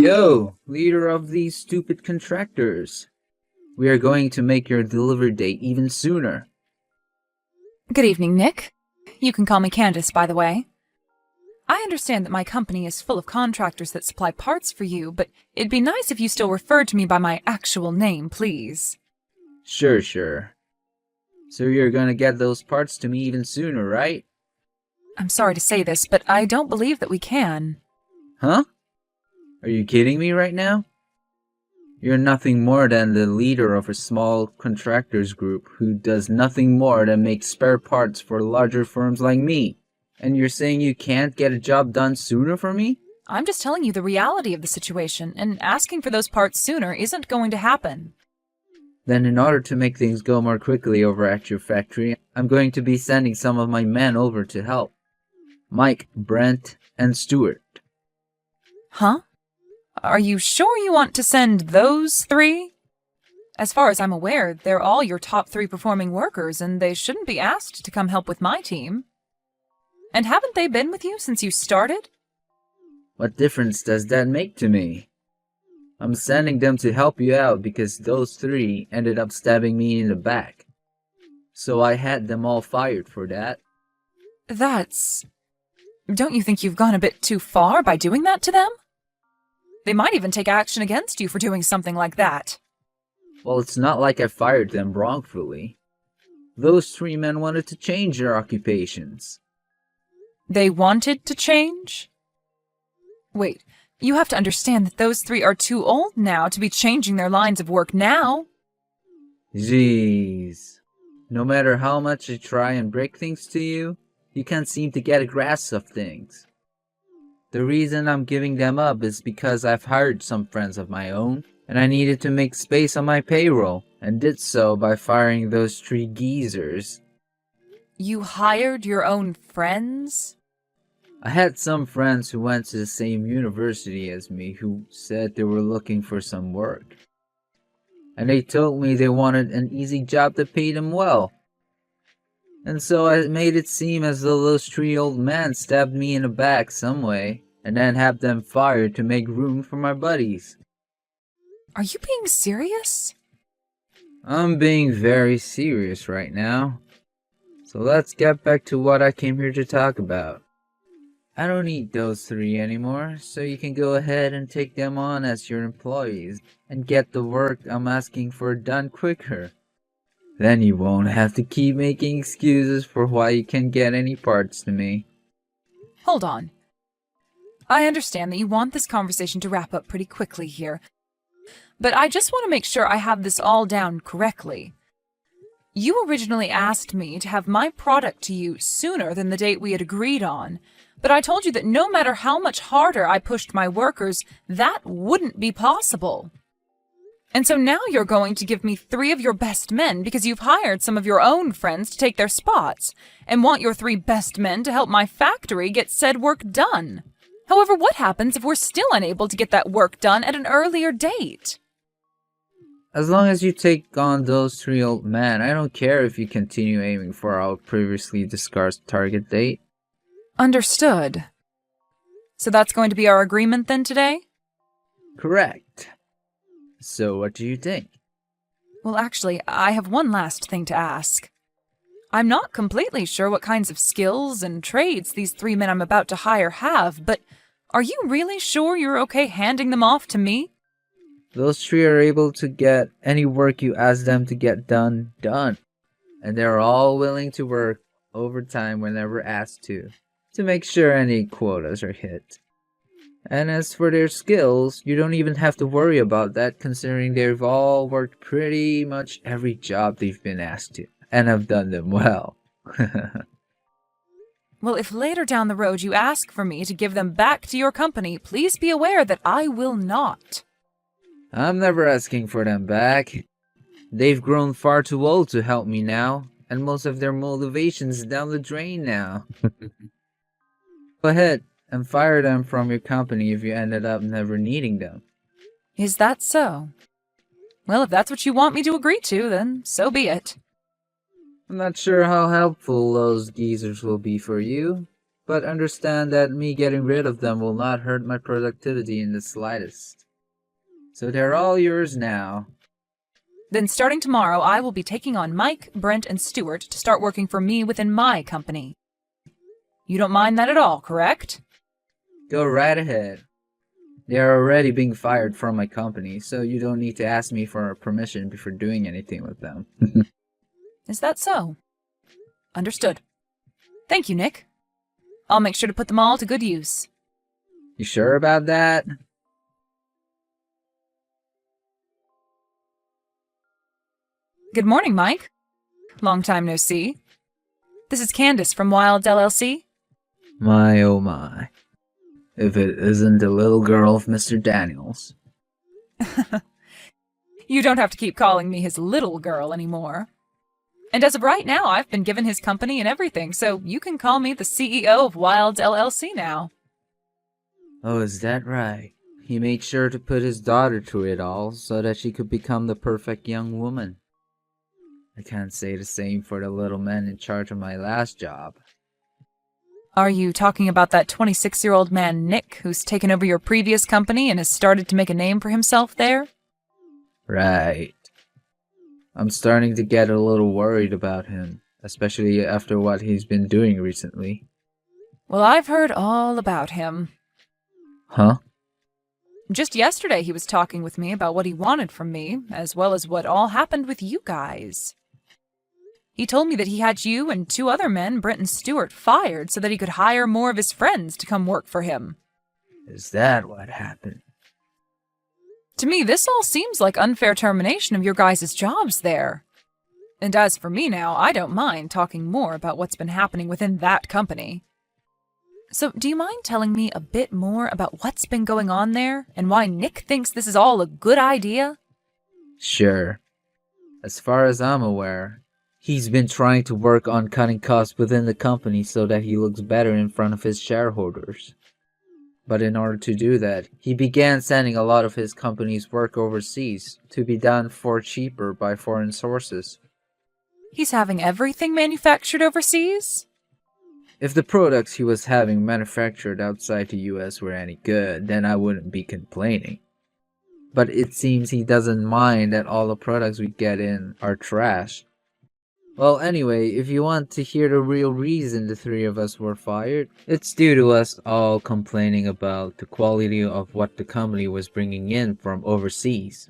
Yo, leader of these stupid contractors. We are going to make your delivery date even sooner. Good evening, Nick. You can call me Candace, by the way. I understand that my company is full of contractors that supply parts for you, but it'd be nice if you still referred to me by my actual name, please. Sure. So you're gonna get those parts to me even sooner, right? I'm sorry to say this, but I don't believe that we can. Huh? Are you kidding me right now? You're nothing more than the leader of a small contractors group who does nothing more than make spare parts for larger firms like me. And you're saying you can't get a job done sooner for me? I'm just telling you the reality of the situation, and asking for those parts sooner isn't going to happen. Then in order to make things go more quickly over at your factory, I'm going to be sending some of my men over to help. Mike, Brent, and Stuart. Huh? Are you sure you want to send those three? As far as I'm aware, they're all your top 3 performing workers, and they shouldn't be asked to come help with my team. And haven't they been with you since you started? What difference does that make to me? I'm sending them to help you out because those 3 ended up stabbing me in the back. So I had them all fired for that. Don't you think you've gone a bit too far by doing that to them? They might even take action against you for doing something like that. Well, it's not like I fired them wrongfully. Those 3 men wanted to change their occupations. They wanted to change? Wait, you have to understand that those 3 are too old now to be changing their lines of work now. Jeez. No matter how much I try and break things to you, you can't seem to get a grasp of things. The reason I'm giving them up is because I've hired some friends of my own, and I needed to make space on my payroll, and did so by firing those 3 geezers. You hired your own friends? I had some friends who went to the same university as me who said they were looking for some work. And they told me they wanted an easy job that paid them well. And so I made it seem as though those 3 old men stabbed me in the back some way, and then had them fired to make room for my buddies. Are you being serious? I'm being very serious right now. So let's get back to what I came here to talk about. I don't need those 3 anymore, so you can go ahead and take them on as your employees, and get the work I'm asking for done quicker. Then you won't have to keep making excuses for why you can't get any parts to me. Hold on. I understand that you want this conversation to wrap up pretty quickly here, but I just want to make sure I have this all down correctly. You originally asked me to have my product to you sooner than the date we had agreed on, but I told you that no matter how much harder I pushed my workers, that wouldn't be possible. And so now you're going to give me 3 of your best men because you've hired some of your own friends to take their spots, and want your 3 best men to help my factory get said work done. However, what happens if we're still unable to get that work done at an earlier date? As long as you take on those 3 old men, I don't care if you continue aiming for our previously discussed target date. Understood. So that's going to be our agreement then today? Correct. So what do you think? Well, actually, I have one last thing to ask. I'm not completely sure what kinds of skills and trades these 3 men I'm about to hire have, but are you really sure you're okay handing them off to me? Those 3 are able to get any work you ask them to get done. And they're all willing to work overtime whenever asked to make sure any quotas are hit. And as for their skills, you don't even have to worry about that, considering they've all worked pretty much every job they've been asked to, and have done them well. Well, if later down the road you ask for me to give them back to your company, please be aware that I will not. I'm never asking for them back. They've grown far too old to help me now, and most of their motivation's down the drain now. Go ahead and fire them from your company if you ended up never needing them. Is that so? Well, if that's what you want me to agree to, then so be it. I'm not sure how helpful those geezers will be for you, but understand that me getting rid of them will not hurt my productivity in the slightest. So they're all yours now. Then starting tomorrow, I will be taking on Mike, Brent, and Stuart to start working for me within my company. You don't mind that at all, correct? Go right ahead. They are already being fired from my company, so you don't need to ask me for permission before doing anything with them. Is that so? Understood. Thank you, Nick. I'll make sure to put them all to good use. You sure about that? Good morning, Mike. Long time no see. This is Candace from Wild LLC. My oh my. If it isn't the little girl of Mr. Daniels. You don't have to keep calling me his little girl anymore. And as of right now, I've been given his company and everything, so you can call me the CEO of Wild LLC now. Oh, is that right? He made sure to put his daughter through it all so that she could become the perfect young woman. I can't say the same for the little man in charge of my last job. Are you talking about that 26-year-old man, Nick, who's taken over your previous company and has started to make a name for himself there? Right. I'm starting to get a little worried about him, especially after what he's been doing recently. Well, I've heard all about him. Huh? Just yesterday he was talking with me about what he wanted from me, as well as what all happened with you guys. He told me that he had you and 2 other men, Brent and Stuart, fired so that he could hire more of his friends to come work for him. Is that what happened? To me, this all seems like unfair termination of your guys' jobs there. And as for me now, I don't mind talking more about what's been happening within that company. So, do you mind telling me a bit more about what's been going on there, and why Nick thinks this is all a good idea? Sure. As far as I'm aware, he's been trying to work on cutting costs within the company so that he looks better in front of his shareholders. But in order to do that, he began sending a lot of his company's work overseas to be done for cheaper by foreign sources. He's having everything manufactured overseas? If the products he was having manufactured outside the US were any good, then I wouldn't be complaining. But it seems he doesn't mind that all the products we get in are trash. Well, anyway, if you want to hear the real reason the 3 of us were fired, it's due to us all complaining about the quality of what the company was bringing in from overseas.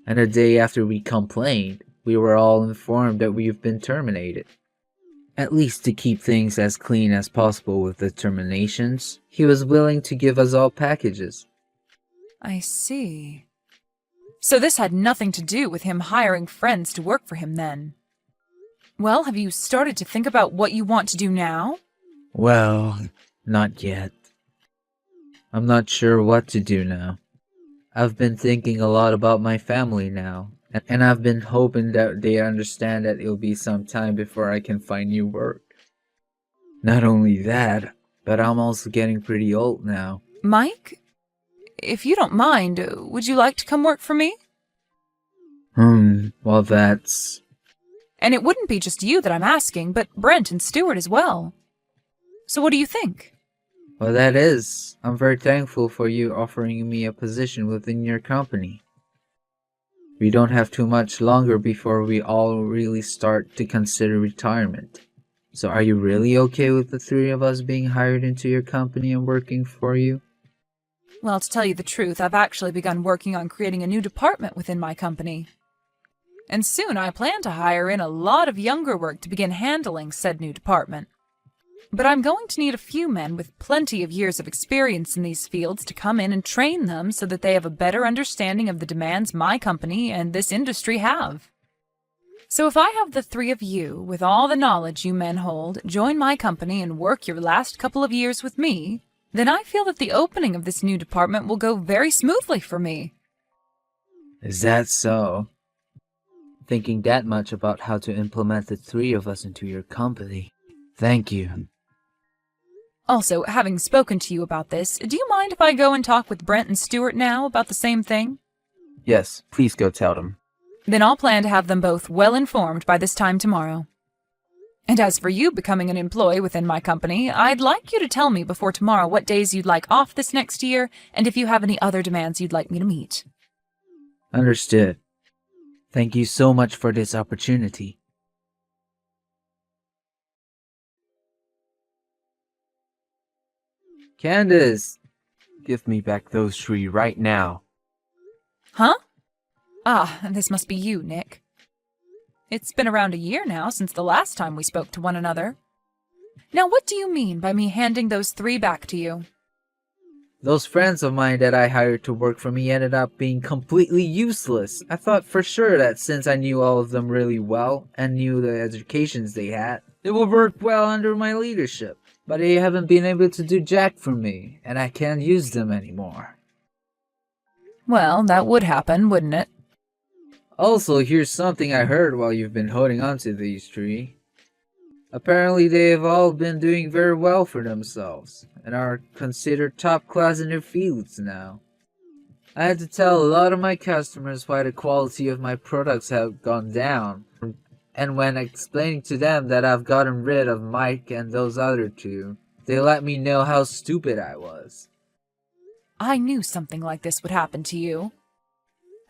And the day after we complained, we were all informed that we've been terminated. At least to keep things as clean as possible with the terminations, he was willing to give us all packages. I see. So this had nothing to do with him hiring friends to work for him then? Well, have you started to think about what you want to do now? Well, not yet. I'm not sure what to do now. I've been thinking a lot about my family now, and I've been hoping that they understand that it'll be some time before I can find new work. Not only that, but I'm also getting pretty old now. Mike, if you don't mind, would you like to come work for me? Well that's... And it wouldn't be just you that I'm asking, but Brent and Stuart as well. So what do you think? Well, that is. I'm very thankful for you offering me a position within your company. We don't have too much longer before we all really start to consider retirement. So are you really okay with the 3 of us being hired into your company and working for you? Well, to tell you the truth, I've actually begun working on creating a new department within my company. And soon I plan to hire in a lot of younger work to begin handling said new department. But I'm going to need a few men with plenty of years of experience in these fields to come in and train them so that they have a better understanding of the demands my company and this industry have. So if I have the 3 of you, with all the knowledge you men hold, join my company and work your last couple of years with me, then I feel that the opening of this new department will go very smoothly for me. Is that so? Thinking that much about how to implement the 3 of us into your company. Thank you. Also, having spoken to you about this, do you mind if I go and talk with Brent and Stuart now about the same thing? Yes, please go tell them. Then I'll plan to have them both well informed by this time tomorrow. And as for you becoming an employee within my company, I'd like you to tell me before tomorrow what days you'd like off this next year, and if you have any other demands you'd like me to meet. Understood. Thank you so much for this opportunity. Candace! Give me back those 3 right now. Huh? Ah, this must be you, Nick. It's been around a year now since the last time we spoke to one another. Now what do you mean by me handing those 3 back to you? Those friends of mine that I hired to work for me ended up being completely useless. I thought for sure that since I knew all of them really well and knew the educations they had, they would work well under my leadership. But they haven't been able to do jack for me, and I can't use them anymore. Well, that would happen, wouldn't it? Also, here's something I heard while you've been holding on to these 3. Apparently they have all been doing very well for themselves, and are considered top class in their fields now. I had to tell a lot of my customers why the quality of my products have gone down, and when explaining to them that I've gotten rid of Mike and those other 2, they let me know how stupid I was. I knew something like this would happen to you.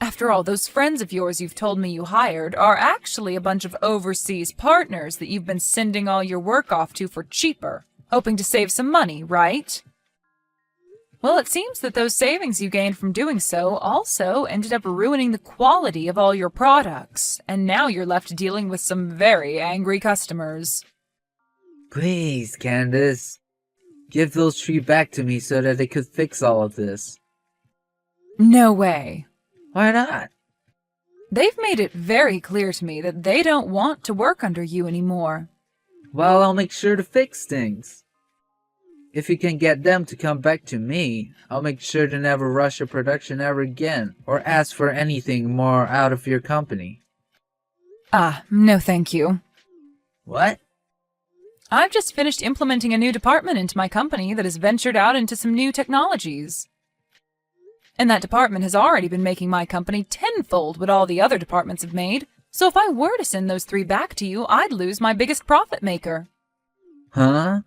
After all, those friends of yours you've told me you hired are actually a bunch of overseas partners that you've been sending all your work off to for cheaper, hoping to save some money, right? Well, it seems that those savings you gained from doing so also ended up ruining the quality of all your products, and now you're left dealing with some very angry customers. Please, Candace. Give those 3 back to me so that they could fix all of this. No way. Why not? They've made it very clear to me that they don't want to work under you anymore. Well, I'll make sure to fix things. If you can get them to come back to me, I'll make sure to never rush a production ever again, or ask for anything more out of your company. Ah, no thank you. What? I've just finished implementing a new department into my company that has ventured out into some new technologies. And that department has already been making my company tenfold what all the other departments have made, so if I were to send those 3 back to you, I'd lose my biggest profit maker. Huh?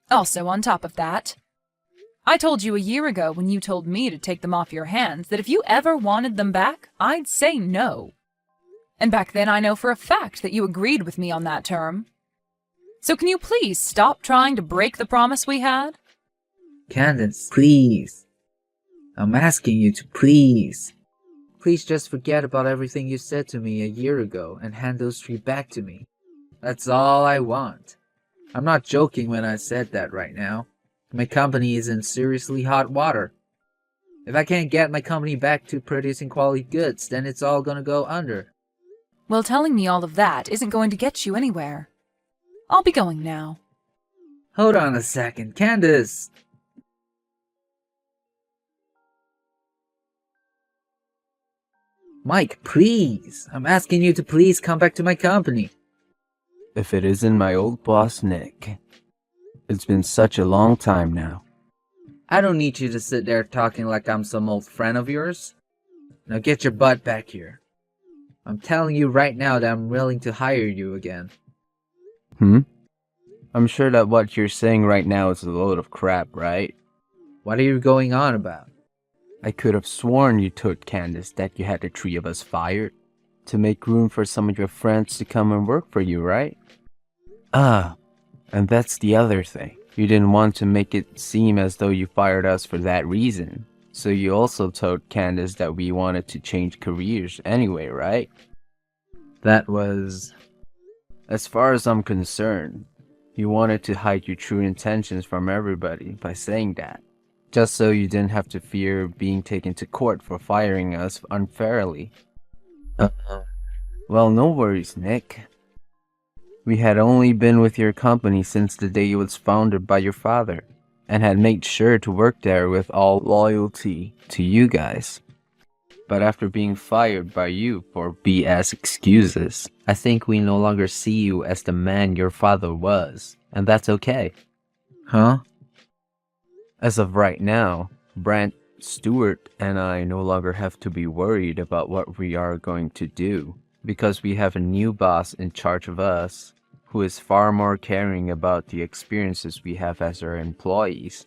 Also, on top of that, I told you a year ago when you told me to take them off your hands that if you ever wanted them back, I'd say no. And back then I know for a fact that you agreed with me on that term. So can you please stop trying to break the promise we had? Candace, please. I'm asking you to please. Please just forget about everything you said to me a year ago and hand those 3 back to me. That's all I want. I'm not joking when I said that right now. My company is in seriously hot water. If I can't get my company back to producing quality goods, then it's all gonna go under. Well, telling me all of that isn't going to get you anywhere. I'll be going now. Hold on a second, Candace! Mike, please! I'm asking you to please come back to my company. If it isn't my old boss, Nick. It's been such a long time now. I don't need you to sit there talking like I'm some old friend of yours. Now get your butt back here. I'm telling you right now that I'm willing to hire you again. I'm sure that what you're saying right now is a load of crap, right? What are you going on about? I could have sworn you told Candace that you had the 3 of us fired to make room for some of your friends to come and work for you, right? And that's the other thing. You didn't want to make it seem as though you fired us for that reason. So you also told Candace that we wanted to change careers anyway, right? That was... As far as I'm concerned, you wanted to hide your true intentions from everybody by saying that. Just so you didn't have to fear being taken to court for firing us unfairly. Well, no worries, Nick. We had only been with your company since the day it was founded by your father, and had made sure to work there with all loyalty to you guys. But after being fired by you for BS excuses, I think we no longer see you as the man your father was, and that's okay. Huh? As of right now, Brent, Stewart, and I no longer have to be worried about what we are going to do, because we have a new boss in charge of us, who is far more caring about the experiences we have as our employees.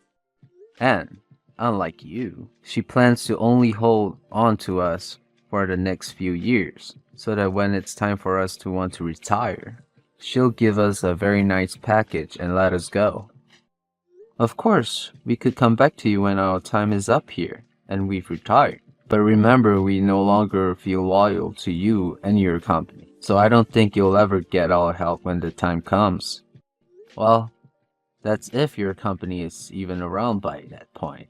And, unlike you, she plans to only hold on to us for the next few years, so that when it's time for us to want to retire, she'll give us a very nice package and let us go. Of course, we could come back to you when our time is up here and we've retired. But remember, we no longer feel loyal to you and your company, so I don't think you'll ever get our help when the time comes. Well, that's if your company is even around by that point.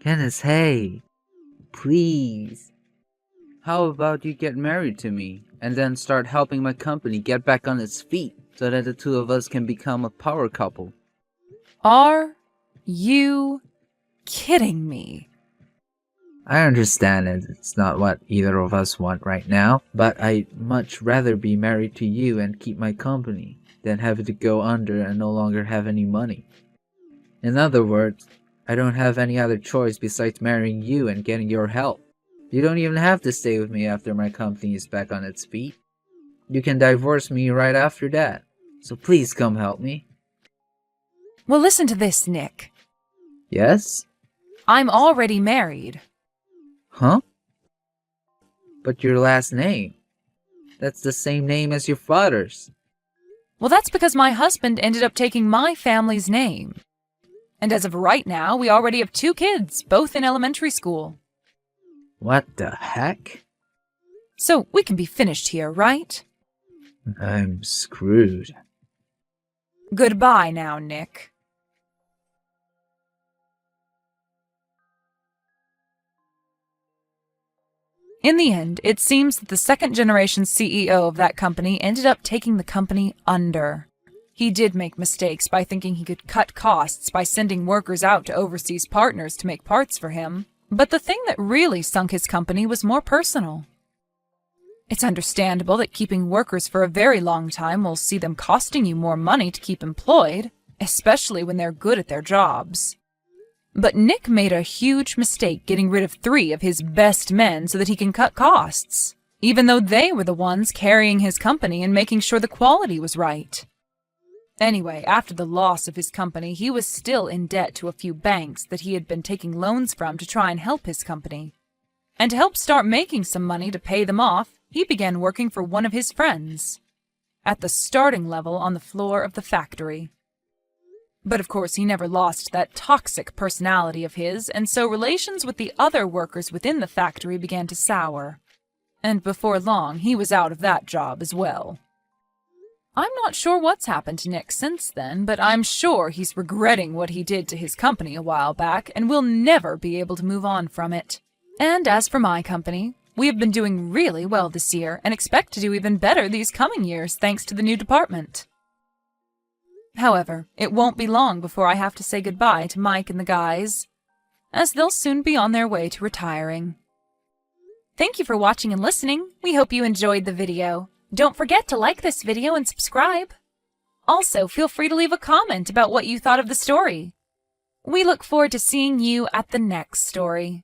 Kenneth, hey, please. How about you get married to me and then start helping my company get back on its feet so that the two of us can become a power couple? Are you kidding me? I understand it's not what either of us want right now, but I'd much rather be married to you and keep my company than have it go under and no longer have any money. In other words, I don't have any other choice besides marrying you and getting your help. You don't even have to stay with me after my company is back on its feet. You can divorce me right after that. So please come help me. Well, listen to this, Nick. Yes? I'm already married. Huh? But your last name? That's the same name as your father's. Well, that's because my husband ended up taking my family's name. And as of right now, we already have 2 kids, both in elementary school. What the heck? So we can be finished here, right? I'm screwed. Goodbye now, Nick. In the end, it seems that the second-generation CEO of that company ended up taking the company under. He did make mistakes by thinking he could cut costs by sending workers out to overseas partners to make parts for him. But the thing that really sunk his company was more personal. It's understandable that keeping workers for a very long time will see them costing you more money to keep employed, especially when they're good at their jobs. But Nick made a huge mistake getting rid of 3 of his best men so that he can cut costs, even though they were the ones carrying his company and making sure the quality was right. Anyway, after the loss of his company, he was still in debt to a few banks that he had been taking loans from to try and help his company. And to help start making some money to pay them off, he began working for one of his friends, at the starting level on the floor of the factory. But of course, he never lost that toxic personality of his, and so relations with the other workers within the factory began to sour. And before long, he was out of that job as well. I'm not sure what's happened to Nick since then, but I'm sure he's regretting what he did to his company a while back and will never be able to move on from it. And as for my company, we have been doing really well this year and expect to do even better these coming years thanks to the new department. However, it won't be long before I have to say goodbye to Mike and the guys, as they'll soon be on their way to retiring. Thank you for watching and listening. We hope you enjoyed the video. Don't forget to like this video and subscribe. Also, feel free to leave a comment about what you thought of the story. We look forward to seeing you at the next story.